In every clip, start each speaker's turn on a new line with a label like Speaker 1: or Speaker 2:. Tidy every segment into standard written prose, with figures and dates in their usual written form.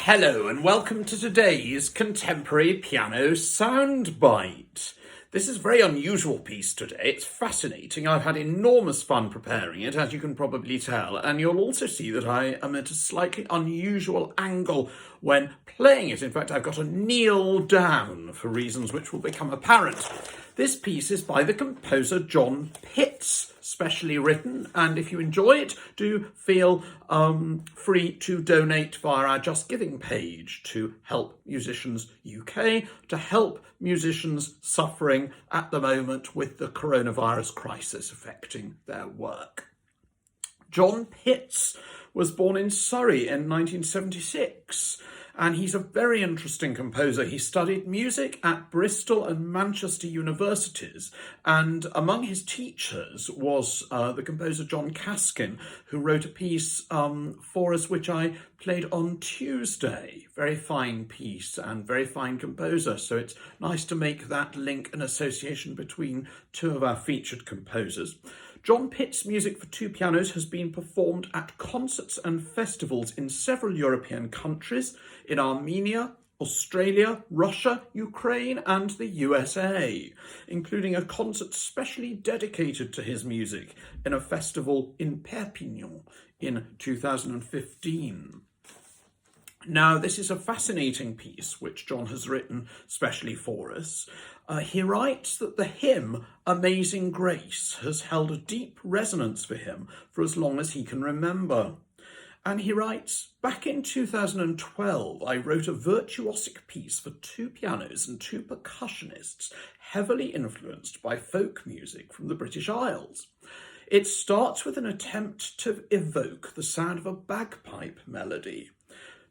Speaker 1: Hello and welcome to today's Contemporary Piano Soundbite. This is a very unusual piece today. It's fascinating. I've had enormous fun preparing it, as you can probably tell, and you'll also see that I am at a slightly unusual angle when playing it. In fact, I've got to kneel down for reasons which will become apparent. This piece is by the composer John Pitts, specially written, and if you enjoy it, do feel free to donate via our Just Giving page to Help Musicians UK, to help musicians suffering at the moment with the coronavirus crisis affecting their work. John Pitts was born in Surrey in 1976. And he's a very interesting composer. He studied music at Bristol and Manchester universities, and among his teachers was the composer John Caskin, who wrote a piece for us which I played on Tuesday. Very fine piece and very fine composer, so it's nice to make that link and association between two of our featured composers. John Pitts' music for two pianos has been performed at concerts and festivals in several European countries, in Armenia, Australia, Russia, Ukraine and the USA, including a concert specially dedicated to his music in a festival in Perpignan in 2015. Now, this is a fascinating piece which John has written specially for us. He writes that the hymn Amazing Grace has held a deep resonance for him for as long as he can remember. And he writes, back in 2012, I wrote a virtuosic piece for two pianos and two percussionists, heavily influenced by folk music from the British Isles. It starts with an attempt to evoke the sound of a bagpipe melody.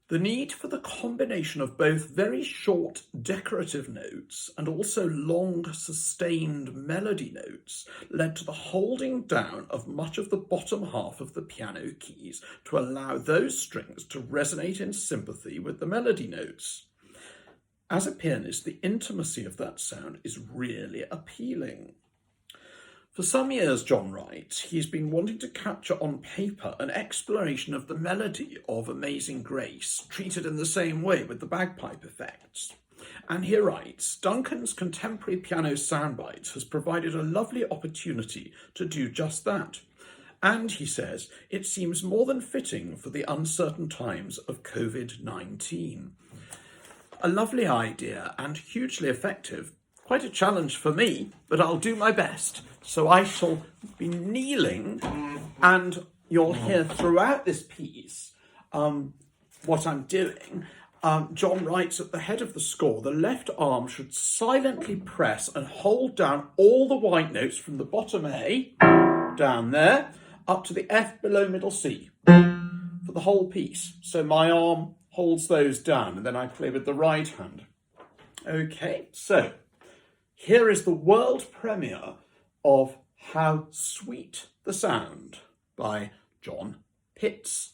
Speaker 1: The need for the combination of both very short decorative notes and also long sustained melody notes led to the holding down of much of the bottom half of the piano keys to allow those strings to resonate in sympathy with the melody notes. As a pianist, the intimacy of that sound is really appealing. For some years, John writes, he's been wanting to capture on paper an exploration of the melody of Amazing Grace, treated in the same way with the bagpipe effects. And he writes, Duncan's Contemporary Piano Soundbites has provided a lovely opportunity to do just that. And, he says, it seems more than fitting for the uncertain times of COVID-19. A lovely idea and hugely effective. Quite a challenge for me, but I'll do my best. So I shall be kneeling, and you'll hear throughout this piece what I'm doing. John writes at the head of the score, the left arm should silently press and hold down all the white notes from the bottom A, down there, up to the F below middle C, for the whole piece. So my arm holds those down, and then I play with the right hand. Okay, so here is the world premiere of How Sweet the Sound by John Pitts.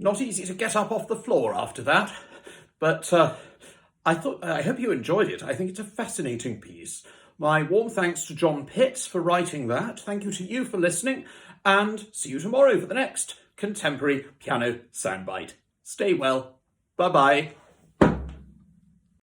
Speaker 1: Not easy to get up off the floor after that, but I hope you enjoyed it. I think it's a fascinating piece. My warm thanks to John Pitts for writing that. Thank you to you for listening, and see you tomorrow for the next Contemporary Piano Soundbite. Stay well. Bye-bye.